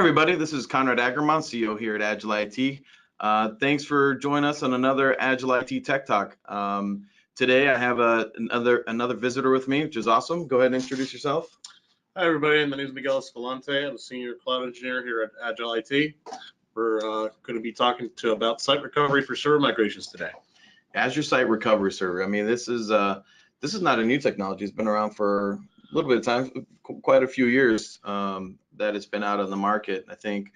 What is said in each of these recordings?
everybody, this is Conrad Ackerman, CEO here at Agile IT. Thanks for joining us on another Agile IT Tech Talk. Today I have another visitor with me, which is awesome. Go ahead and introduce yourself. Hi everybody, my name is Miguel I'm a senior cloud engineer here at Agile IT. We're going to be talking about site recovery for server migrations today. Azure Site Recovery server. I mean, this is not a new technology. It's been around for a little bit of time, quite a few years that it's been out on the market. I think,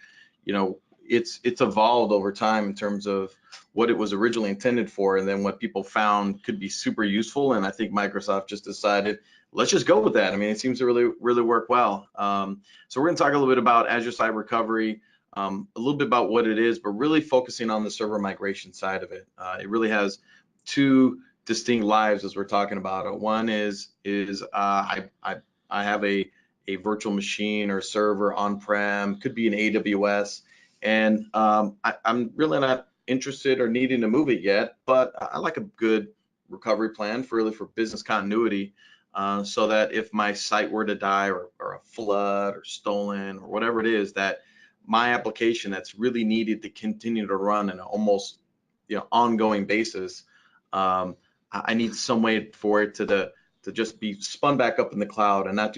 it's evolved over time in terms of what it was originally intended for, and then what people found could be super useful. And I think Microsoft just decided, let's just go with that. I mean, it seems to really work well. So we're going to talk a little bit about Azure Site Recovery, a little bit about what it is, but really focusing on the server migration side of it. It really has two distinct lives as we're talking about it. One is I have a virtual machine or server on-prem, could be an AWS, and I'm really not interested or needing to move it yet, but I like a good recovery plan for business continuity, so that if my site were to die or a flood or stolen or whatever it is, that my application that's really needed to continue to run in an almost ongoing basis, I need some way for it to just be spun back up in the cloud and not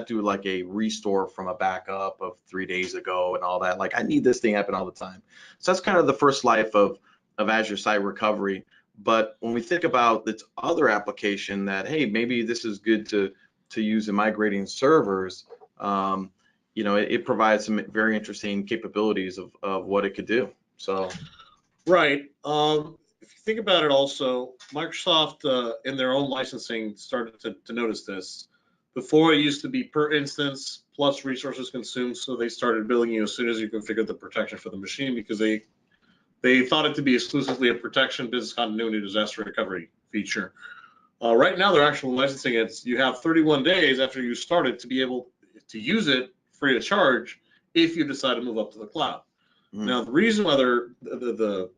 do like a restore from a backup of 3 days ago and all that. Like, I need this thing happen all the time. So that's kind of the first life of Azure Site Recovery. But when we think about this other application that, hey, maybe this is good to use in migrating servers, it provides some very interesting capabilities of what it could do. So, right. If you think about it, also Microsoft in their own licensing started to notice this. Before, it used to be per instance plus resources consumed, so they started billing you as soon as you configured the protection for the machine, because they thought it to be exclusively a protection, business continuity, disaster recovery feature. Right now, they're actually licensing it. You have 31 days after you started to be able to use it free of charge if you decide to move up to the cloud. Now, the reason why the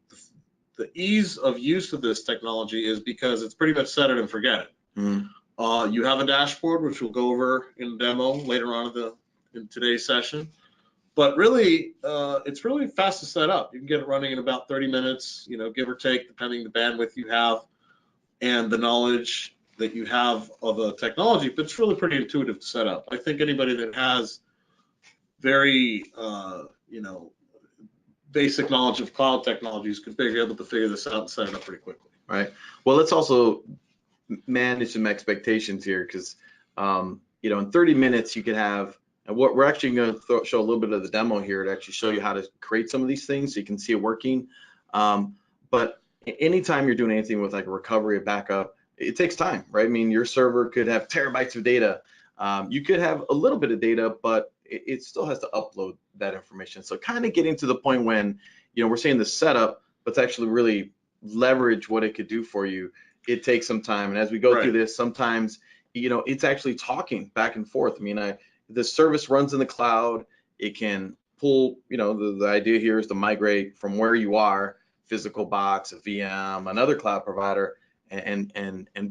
ease of use of this technology is because it's pretty much set it and forget it. You have a dashboard, which we'll go over in demo later on in today's session. But really, it's really fast to set up. You can get it running in about 30 minutes, give or take, depending the bandwidth you have and the knowledge that you have of a technology. But it's really pretty intuitive to set up. I think anybody that has very, basic knowledge of cloud technologies could be able to figure this out and set it up pretty quickly. Right. Well, let's also manage some expectations here, because in 30 minutes you could have, and what we're actually going to show a little bit of the demo here to actually show you how to create some of these things so you can see it working. But anytime you're doing anything with like a recovery or backup, it takes time, right? I mean, your server could have terabytes of data. You could have a little bit of data, but it still has to upload that information. So kind of getting to the point when, we're saying the setup, but to actually really leverage what it could do for you, it takes some time. And as we go through this, sometimes, it's actually talking back and forth. I mean, the service runs in the cloud. It can pull, the idea here is to migrate from where you are, physical box, a VM, another cloud provider, and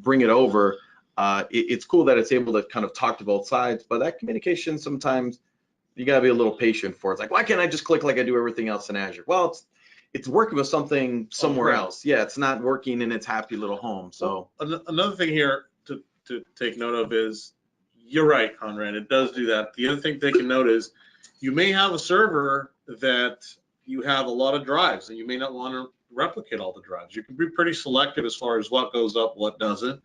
bring it over. It's cool that it's able to kind of talk to both sides, but that communication, sometimes you gotta be a little patient for. It's like, why can't I just click like I do everything else in Azure? Well, it's working with something somewhere else. Yeah, it's not working in its happy little home. So another thing here to take note of is, you're right, Conrad, it does do that. The other thing they can note is, you may have a server that you have a lot of drives, and you may not want to replicate all the drives. You can be pretty selective as far as what goes up, what doesn't.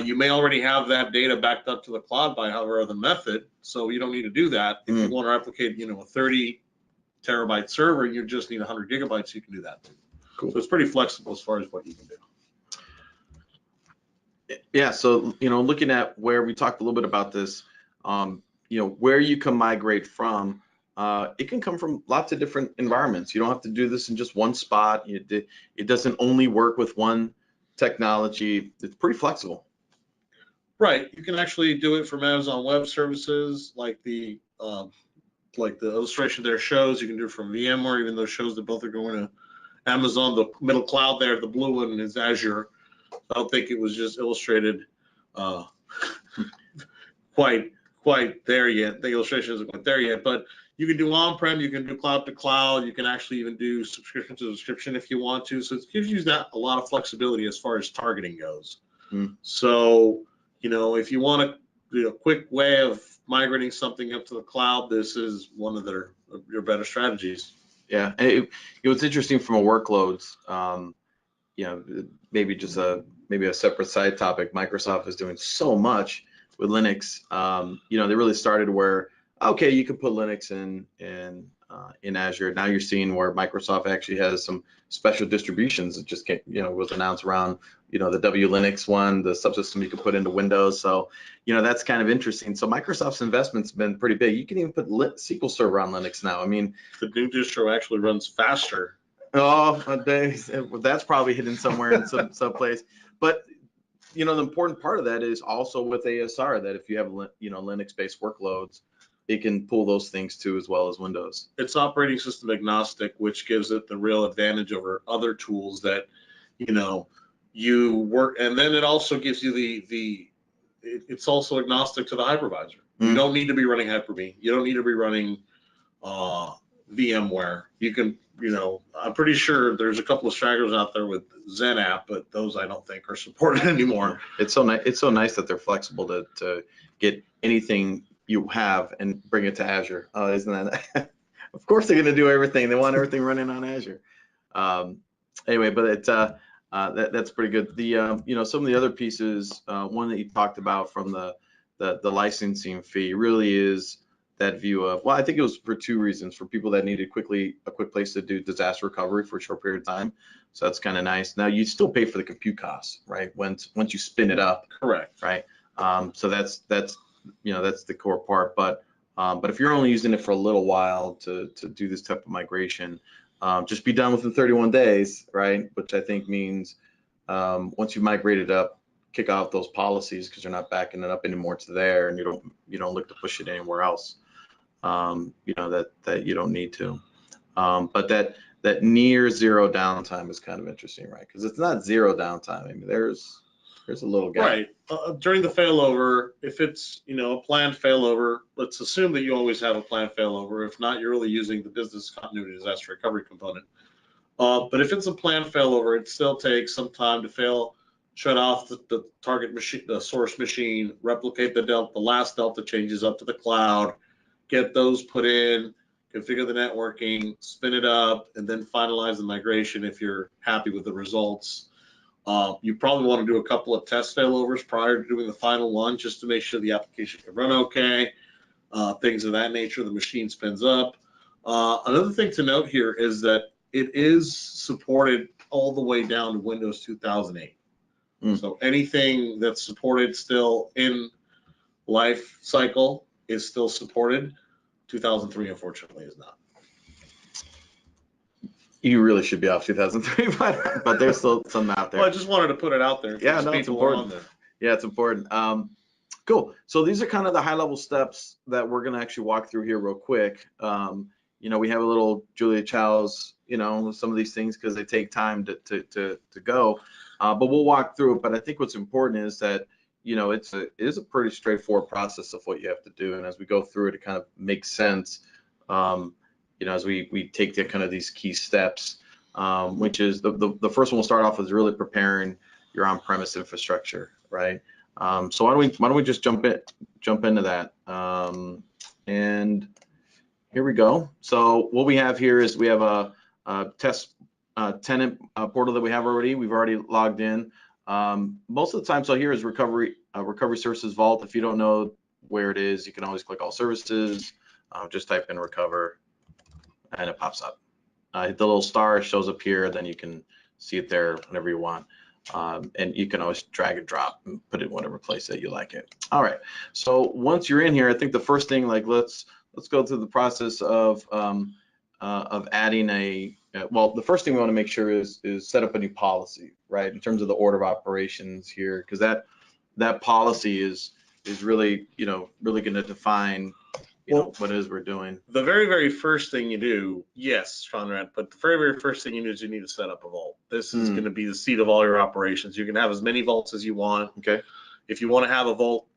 You may already have that data backed up to the cloud by however other method, so you don't need to do that. If you want to replicate, a 30 terabyte server, you just need 100 gigabytes, you can do that too. Cool. So it's pretty flexible as far as what you can do. Yeah, so looking at where we talked a little bit about this, where you can migrate from, it can come from lots of different environments. You don't have to do this in just one spot. It doesn't only work with one technology. It's pretty flexible. Right, you can actually do it from Amazon Web Services, like the illustration there shows. You can do it from VMware, even though it shows that both are going to Amazon. The middle cloud there, the blue one, is Azure. I don't think it was just illustrated quite there yet. The illustration isn't quite there yet, but You can do on-prem, you can do cloud to cloud, you can actually even do subscription to subscription if you want to. So it gives you that a lot of flexibility as far as targeting goes. So, if you want a quick way of migrating something up to the cloud, this is one of your better strategies. Yeah, and it was interesting from a workloads, maybe just maybe a separate side topic. Microsoft is doing so much with Linux. They really started where, okay, you can put Linux in Azure. Now you're seeing where Microsoft actually has some special distributions. It just came, was announced around, the W Linux one, the subsystem you can put into Windows. So, that's kind of interesting. So Microsoft's investment's been pretty big. You can even put SQL Server on Linux now. I mean, the new distro actually runs faster. Oh, that's probably hidden somewhere in some place. But the important part of that is also with ASR that if you have Linux-based workloads, it can pull those things too as well as Windows. It's operating system agnostic, which gives it the real advantage over other tools that you work, and then it also gives you it's also agnostic to the hypervisor. You don't need to be running Hyper-V. You don't need to be running VMware. You can, I'm pretty sure there's a couple of stragglers out there with XenApp, but those I don't think are supported anymore. It's so nice. It's so nice that they're flexible to get anything you have and bring it to Azure. Isn't that? Of course they're going to do everything. They want everything running on Azure. Anyway, but that's pretty good. The some of the other pieces, one that you talked about from the licensing fee really is that view of, well, I think it was for two reasons: for people that needed a quick place to do disaster recovery for a short period of time. So that's kind of nice. Now you still pay for the compute costs, right? Once you spin it up. Correct. Right. So that's the core part. But if you're only using it for a little while to do this type of migration, just be done within 31 days, right? Which I think means once you migrate it up, kick out those policies because you're not backing it up anymore to there, and you don't look to push it anywhere else. That you don't need to. But that near zero downtime is kind of interesting, right? Because it's not zero downtime. I mean, there's a little gap. Right. During the failover, if it's a planned failover, let's assume that you always have a planned failover. If not, you're really using the business continuity disaster recovery component. But if it's a planned failover, it still takes some time to shut off the target machine, the source machine, replicate the last Delta changes up to the cloud, get those put in, configure the networking, spin it up, and then finalize the migration if you're happy with the results. You probably want to do a couple of test failovers prior to doing the final one, just to make sure the application can run okay, things of that nature. The machine spins up. Another thing to note here is that it is supported all the way down to Windows 2008. So anything that's supported still in life cycle is still supported. 2003, unfortunately, is not. You really should be off 2003, but there's still some out there. Well, I just wanted to put it out there. Yeah, no, it's important. Yeah, it's important. Cool. So these are kind of the high-level steps that we're going to actually walk through here real quick. We have a little Julia Child's, some of these things because they take time to go, but we'll walk through it. But I think what's important is that it is a pretty straightforward process of what you have to do, and as we go through it, it kind of makes sense. As we take the kind of these key steps, which is the first one we'll start off with is really preparing your on-premise infrastructure, right? So why don't we just jump into that? And here we go. So what we have here is we have a test tenant portal that we have already. We've already logged in. Most of the time, so here is recovery services vault. If you don't know where it is, you can always click all services, just type in recover, and it pops up. Hit the little star, shows up here, then you can see it there whenever you want. And you can always drag and drop and put it in whatever place that you like it. All right, so once you're in here, I think the first thing, let's go through the process of adding the first thing we want to make sure is set up a new policy, right? In terms of the order of operations here, because that policy is really, really going to define what it is we're doing. The very, very first thing you do, yes, Conrad, but the very, very first thing you do is you need to set up a vault. This is going to be the seat of all your operations. You can have as many vaults as you want. Okay. If you want to have a vault,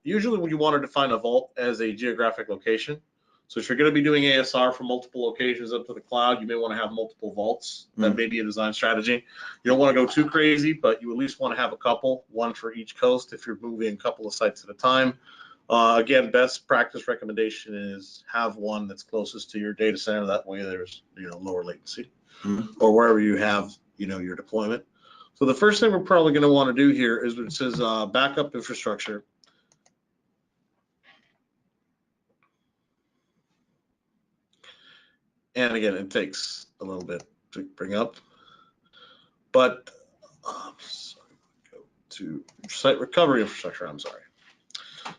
usually when you want to define a vault as a geographic location, So if you're going to be doing ASR from multiple locations up to the cloud, you may want to have multiple vaults. That may be a design strategy. You don't want to go too crazy, but you at least want to have a couple, one for each coast if you're moving a couple of sites at a time. Again, best practice recommendation is have one that's closest to your data center. That way there's lower latency or wherever you have your deployment. So the first thing we're probably going to want to do here is it says backup infrastructure. And again, it takes a little bit to bring up, but sorry, go to site recovery infrastructure. I'm sorry.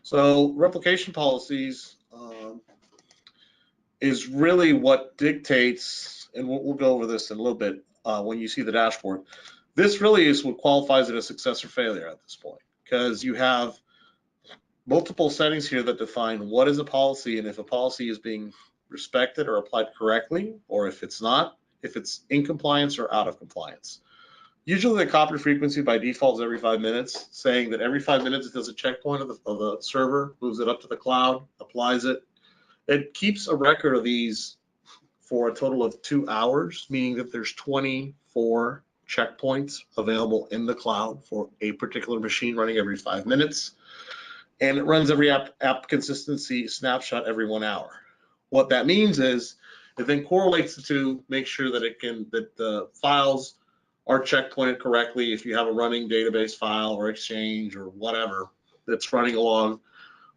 So replication policies is really what dictates, and we'll go over this in a little bit when you see the dashboard. This really is what qualifies it as success or failure at this point, because you have multiple settings here that define what is a policy and if a policy is being respected or applied correctly, or if it's not, if it's in compliance or out of compliance. Usually the copy frequency by default is every 5 minutes, saying that every 5 minutes it does a checkpoint of the server, moves it up to the cloud, applies it. It keeps a record of these for a total of 2 hours, meaning that there's 24 checkpoints available in the cloud for a particular machine running every 5 minutes. And it runs every app consistency snapshot every 1 hour. What that means is it then correlates the two, make sure that that the files are checkpointed correctly. If you have a running database file or Exchange or whatever that's running along,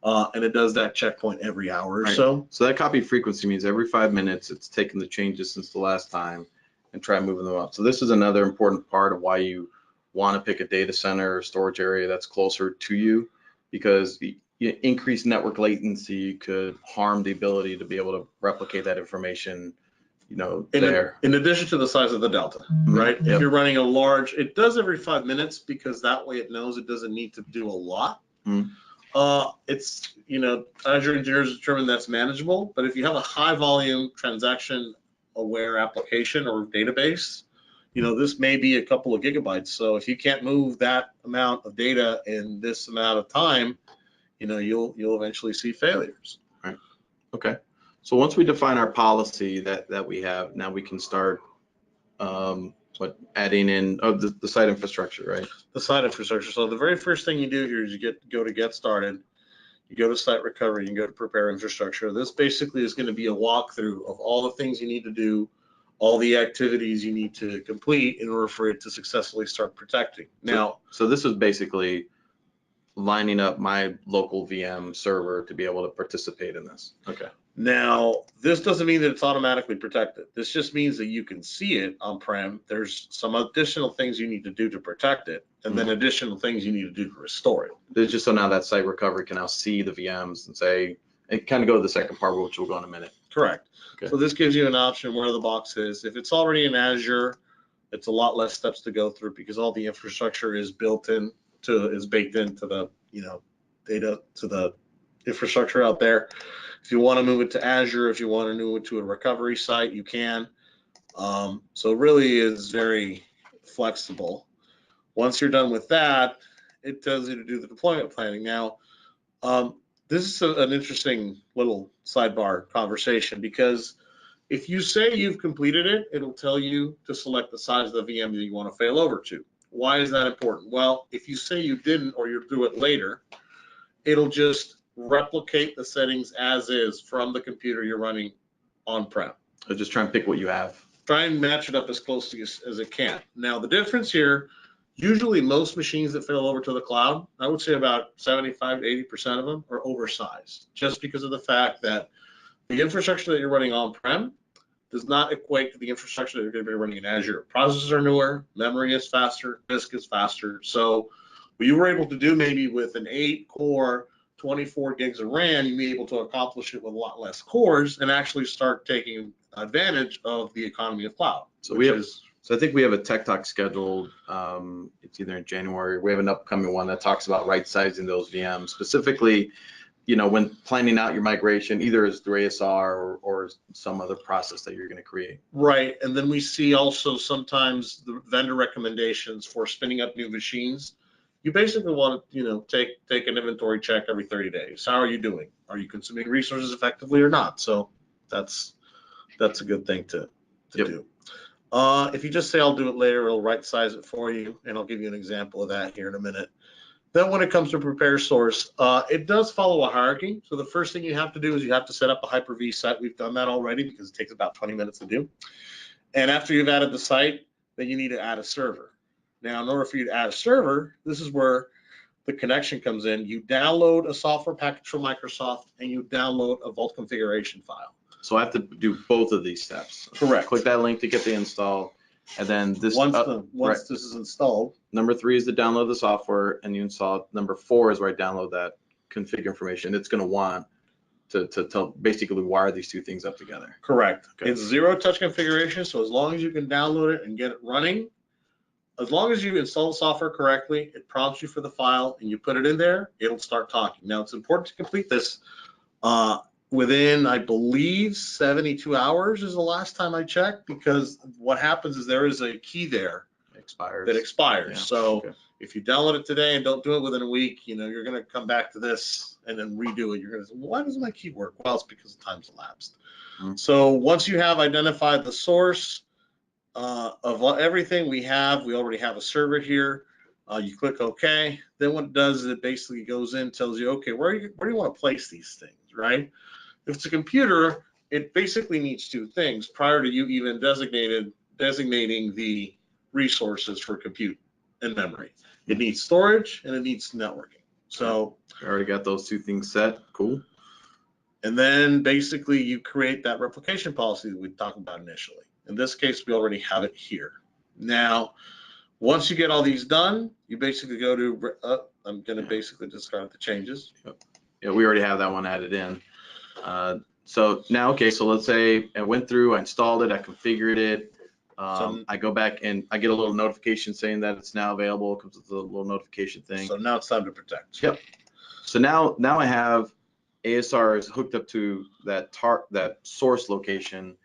and it does that checkpoint every hour or so. So that copy frequency means every 5 minutes it's taking the changes since the last time and try moving them up. So this is another important part of why you want to pick a data center or storage area that's closer to you, because increased network latency could harm the ability to be able to replicate that information, there. In addition to the size of the delta, right? If you're running a large, it does every 5 minutes because that way it knows it doesn't need to do a lot. It's, Azure engineers determine that's manageable, but if you have a high volume transaction aware application or database, this may be a couple of gigabytes. So if you can't move that amount of data in this amount of time, you'll eventually see failures. Right. Okay. So once we define our policy that we have, now we can start adding in the site infrastructure, right? The site infrastructure. So the very first thing you do here is you go to get started. You go to site recovery, you go to prepare infrastructure. This basically is going to be a walkthrough of all the things you need to do, all the activities you need to complete in order for it to successfully start protecting. Now, so this is basically lining up my local VM server to be able to participate in this. Okay. Now, this doesn't mean that it's automatically protected. This just means that you can see it on-prem. There's some additional things you need to do to protect it, and then additional things you need to do to restore it. It's just so now that site recovery can now see the VMs and say, and kind of go to the second part, which we'll go in a minute. Correct. Okay. So this gives you an option where the box is. If it's already in Azure, it's a lot less steps to go through because all the infrastructure is baked into the data to the infrastructure out there. If you want to move it to Azure, if you want to move it to a recovery site, you can. So it really is very flexible. Once you're done with that, it tells you to do the deployment planning. Now, this is an interesting little sidebar conversation because if you say you've completed it, it'll tell you to select the size of the VM that you want to fail over to. Why is that important? Well, if you say you didn't or you'll do it later, it'll just replicate the settings as is from the computer you're running on-prem. So just try and pick what you have. Try and match it up as closely as it can. Now, the difference here, usually most machines that fail over to the cloud, I would say about 75 to 80% of them are oversized, just because of the fact that the infrastructure that you're running on-prem does not equate to the infrastructure that you're going to be running in Azure. Processors are newer, memory is faster, disk is faster. So what you were able to do maybe with an 8-core, 24 gigs of RAM, you may be able to accomplish it with a lot less cores and actually start taking advantage of the economy of cloud. So I think we have a tech talk scheduled. It's either in January. We have an upcoming one that talks about right sizing those VMs, specifically, when planning out your migration, either as through ASR or some other process that you're going to create. Right, and then we see also sometimes the vendor recommendations for spinning up new machines. you basically want to, take an inventory check every 30 days. How are you doing? Are you consuming resources effectively or not? So that's a good thing to do. If you just say I'll do it later, it'll right size it for you, and I'll give you an example of that here in a minute. Then when it comes to prepare source, it does follow a hierarchy. So the first thing you have to do is you have to set up a Hyper-V site. We've done that already because it takes about 20 minutes to do. And after you've added the site, then you need to add a server. Now, in order for you to add a server, this is where the connection comes in. You download a software package from Microsoft, and you download a Vault configuration file. So I have to do both of these steps. Correct. Click that link to get the install, and then this. Once right. this is installed. Number 3 is to download the software and you install it. Number 4 is where I download that config information. It's going to want to basically wire these two things up together. Correct. Okay. It's zero-touch configuration, so as long as you can download it and get it running, as long as you install the software correctly, it prompts you for the file, and you put it in there, it'll start talking. Now, it's important to complete this within, I believe, 72 hours is the last time I checked, because what happens is there is a key there that expires. Yeah. So okay. If you download it today and don't do it within a week, you're going to come back to this and then redo it. You're going to say, well, why doesn't my key work? Well, it's because the time's elapsed. Mm-hmm. So once you have identified the source of everything we already have a server here. You click OK. Then what it does is it basically goes in, tells you, okay, where do you want to place these things, right? If it's a computer, it basically needs two things prior to you even designating the resources for compute and memory. It needs storage and it needs networking. So I already got those two things set. Cool. And then basically you create that replication policy that we talked about initially. In this case, we already have it here. Now, once you get all these done, you basically go to, I'm going to basically discard the changes. Yeah, we already have that one added in. So now, okay, so let's say I went through, I installed it, I configured it. I go back and I get a little notification saying that it's now available. It comes with a little notification thing. So now it's time to protect. Yep. So now I have ASR is hooked up to that source location,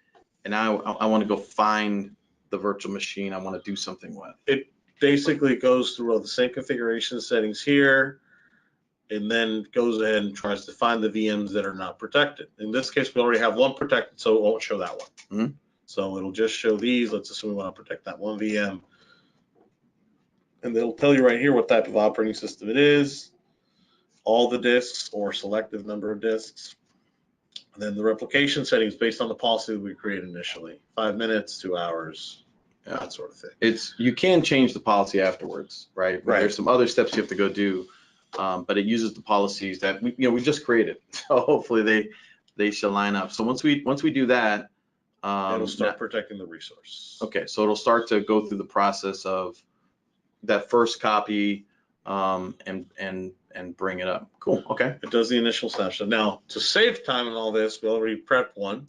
and now I want to go find the virtual machine I want to do something with. It basically goes through all the same configuration settings here, and then goes ahead and tries to find the VMs that are not protected. In this case, we already have one protected, so it won't show that one. Mm-hmm. So it'll just show these. Let's assume we want to protect that one VM. And it'll tell you right here what type of operating system it is, all the disks or selective number of disks. And then the replication settings based on the policy that we created initially, 5 minutes, 2 hours, that sort of thing. You can change the policy afterwards, right? Right. There's some other steps you have to go do, but it uses the policies that we just created. So hopefully they shall line up. So once we do that, it'll start protecting the resource. Okay, so it'll start to go through the process of that first copy and bring it up. Cool. Okay. It does the initial snapshot. Now, to save time in all this, we already prepped one.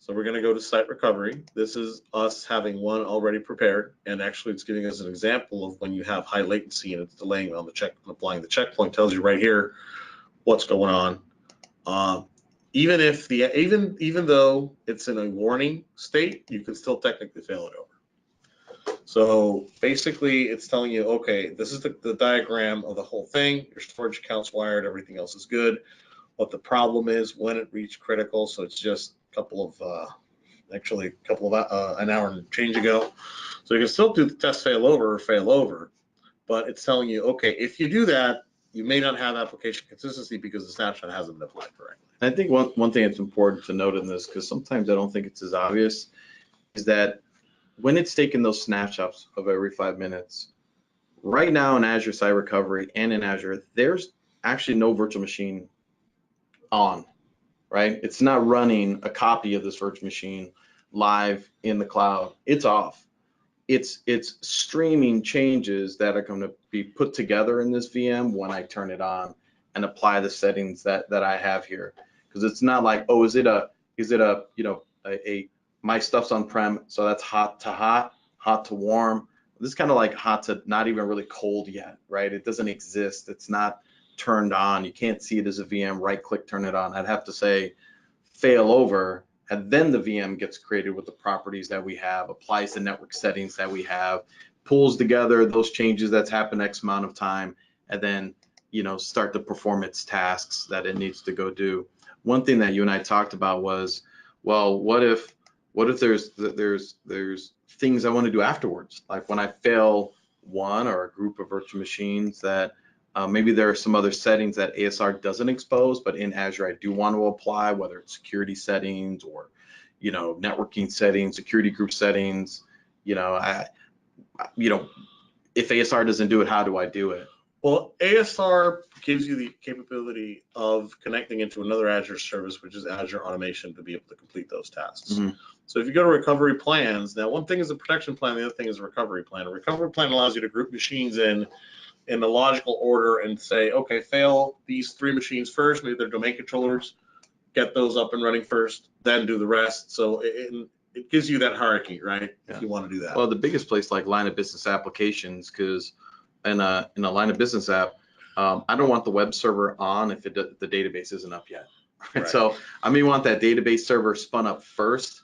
So we're going to go to Site Recovery. This is us having one already prepared, and actually it's giving us an example of when you have high latency and it's delaying on the check and applying the checkpoint. Tells you right here what's going on. Even though it's in a warning state, you can still technically fail it over. So basically, it's telling you, okay, this is the diagram of the whole thing. Your storage account's wired, everything else is good. What the problem is when it reached critical. So it's just an hour and change ago. So you can still do the test fail over, but it's telling you, okay, if you do that, you may not have application consistency because the snapshot hasn't been applied correctly. I think one thing that's important to note in this, because sometimes I don't think it's as obvious, is that when it's taking those snapshots of every 5 minutes, right now in Azure Site Recovery and in Azure, there's actually no virtual machine on, right? It's not running a copy of this virtual machine live in the cloud. It's off. It's streaming changes that are going to be put together in this VM when I turn it on and apply the settings that I have here. Because it's not like, oh, is it a my stuff's on-prem, so that's hot to warm. This is kind of like hot to not even really cold yet, right? It doesn't exist. It's not turned on. You can't see it as a VM, right-click, turn it on. I'd have to say fail over, and then the VM gets created with the properties that we have, applies the network settings that we have, pulls together those changes that's happened X amount of time, and then, you know, start to perform its tasks that it needs to go do. One thing that you and I talked about was, well, what if there's things I want to do afterwards, like when I fail one or a group of virtual machines that maybe there are some other settings that ASR doesn't expose, but in Azure I do want to apply, whether it's security settings or, you know, networking settings, security group settings. You know, if ASR doesn't do it, how do I do it? Well, ASR gives you the capability of connecting into another Azure service, which is Azure Automation, to be able to complete those tasks. Mm-hmm. So if you go to recovery plans, now one thing is a protection plan, the other thing is a recovery plan. A recovery plan allows you to group machines in a logical order and say, okay, fail these 3 machines first, maybe they're domain controllers, get those up and running first, then do the rest. So it gives you that hierarchy, right? Yeah. If you want to do that. Well, the biggest place, like line of business applications, because in a line of business app, I don't want the web server on if the database isn't up yet. Right? Right. So I may want that database server spun up first,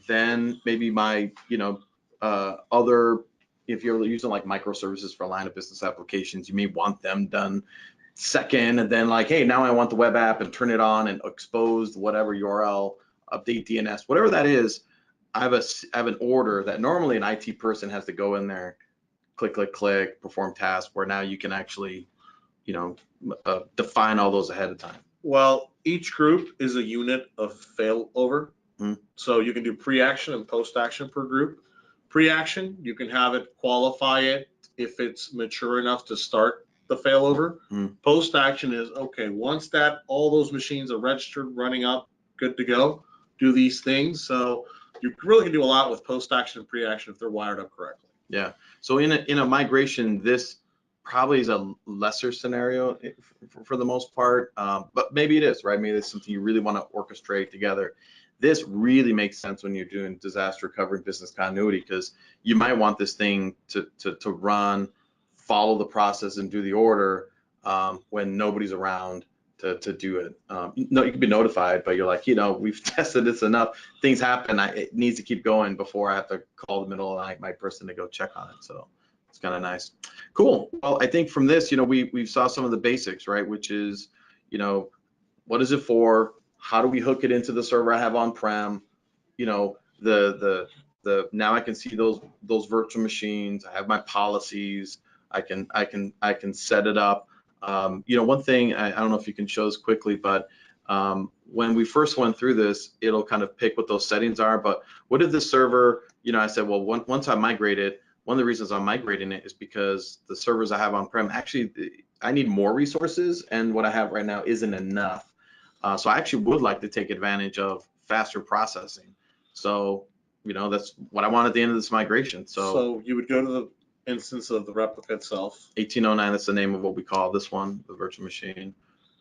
then maybe my, you know, other, if you're using like microservices for line of business applications, you may want them done second, and then like, hey, now I want the web app, and turn it on and expose whatever URL, update DNS, whatever that is. I have an order that normally an IT person has to go in there, click, click, click, perform tasks, where now you can actually, you know, define all those ahead of time. Well, each group is a unit of failover. So you can do pre-action and post-action per group. Pre-action, you can have it qualify it if it's mature enough to start the failover. Post-action is, okay, once that all those machines are registered, running up, good to go, do these things. So you really can do a lot with post-action and pre-action if they're wired up correctly. Yeah. So in a migration, this probably is a lesser scenario for the most part, but maybe it is, right? Maybe it's something you really want to orchestrate together. This really makes sense when you're doing disaster recovery and business continuity, because you might want this thing to run, follow the process, and do the order when nobody's around to do it. No, you can be notified, but you're like, you know, we've tested this enough. Things happen. It needs to keep going before I have to call the middle of the night my person to go check on it. So it's kind of nice. Cool. Well, I think from this, you know, we saw some of the basics, right? Which is, you know, what is it for? How do we hook it into the server I have on-prem? You know, the now I can see those virtual machines. I have my policies. I can set it up. You know, one thing, I don't know if you can show this quickly, but when we first went through this, it'll kind of pick what those settings are. But what if the server, you know, I said, well, once I migrate it, one of the reasons I'm migrating it is because the servers I have on-prem, actually, I need more resources, and what I have right now isn't enough. So I actually would like to take advantage of faster processing. So, you know, that's what I want at the end of this migration. So you would go to the instance of the replica itself. 1809, that's the name of what we call this one, the virtual machine.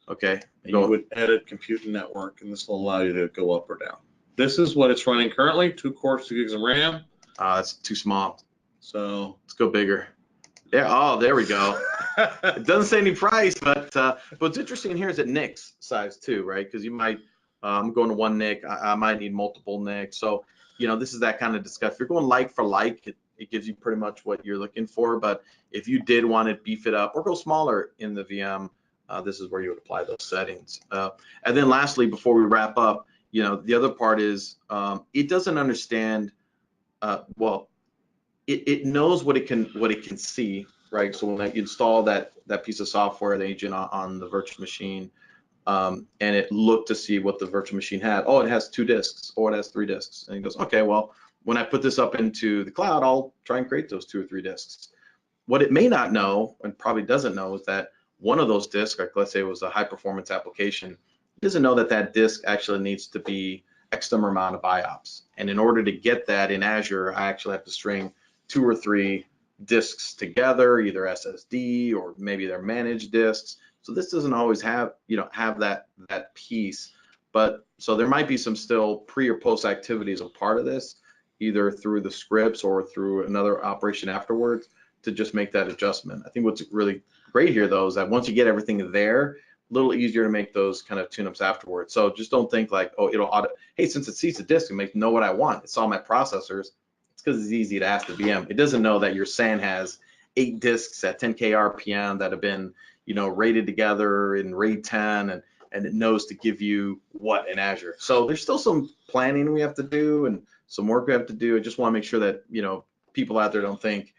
Okay. And you would edit compute and network, and this will allow you to go up or down. This is what it's running currently, 2 cores, 2 gigs of RAM. That's too small. So let's go bigger. Yeah, oh, there we go. It doesn't say any price, but what's interesting here is that NICs size too, right? Because you might, I'm going to 1 NIC, I might need multiple NICs. So, you know, this is that kind of discussion. If you're going like for like, it gives you pretty much what you're looking for. But if you did want to beef it up or go smaller in the VM, this is where you would apply those settings. And then lastly, before we wrap up, you know, the other part is it doesn't understand, well, it knows what it can see, right? So when you install that piece of software, the agent on the virtual machine, and it looked to see what the virtual machine had. Oh, it has 2 disks, or it has 3 disks. And he goes, okay, well, when I put this up into the cloud, I'll try and create those 2 or 3 disks. What it may not know, and probably doesn't know, is that one of those disks, like let's say it was a high performance application, it doesn't know that that disk actually needs to be X number amount of IOPS. And in order to get that in Azure, I actually have to string 2 or 3 disks together, either SSD or maybe they're managed disks. So this doesn't always have, you know, have that piece. But so there might be some still pre or post activities a part of this, either through the scripts or through another operation afterwards to just make that adjustment. I think what's really great here though is that once you get everything there, a little easier to make those kind of tune-ups afterwards. So just don't think like, oh, it'll auto, hey, since it sees the disk, it may know what I want. It's all my processors. It's because it's easy to ask the VM. It doesn't know that your SAN has 8 disks at 10K RPM that have been, rated together in RAID 10, and it knows to give you what in Azure. So there's still some planning we have to do and some work we have to do. I just want to make sure that, people out there don't think,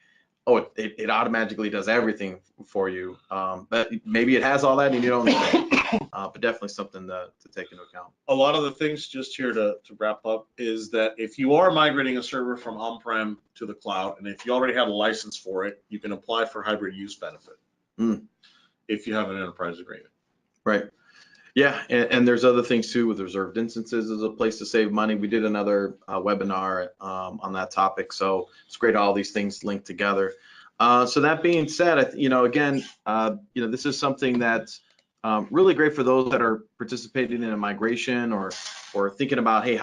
oh, it automatically does everything for you. But maybe it has all that and you don't know. But definitely something to take into account. A lot of the things just here to wrap up is that if you are migrating a server from on-prem to the cloud, and if you already have a license for it, you can apply for hybrid use benefit if you have an enterprise agreement. Right. Yeah, and there's other things too with reserved instances as a place to save money. We did another webinar on that topic, so it's great all these things linked together. So that being said, again, this is something that's really great for those that are participating in a migration or thinking about, hey,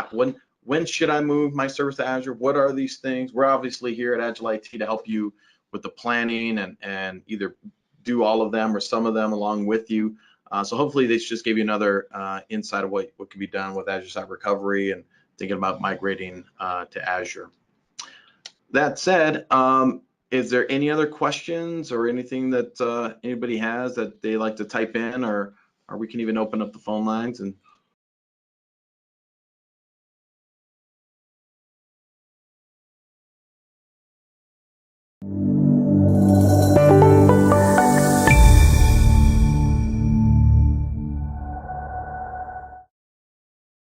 when should I move my service to Azure? What are these things? We're obviously here at Agile IT to help you with the planning and either do all of them or some of them along with you. So hopefully this just gave you another insight of what can be done with Azure Site Recovery and thinking about migrating to Azure. That said, is there any other questions or anything that anybody has that they like to type in, or we can even open up the phone lines and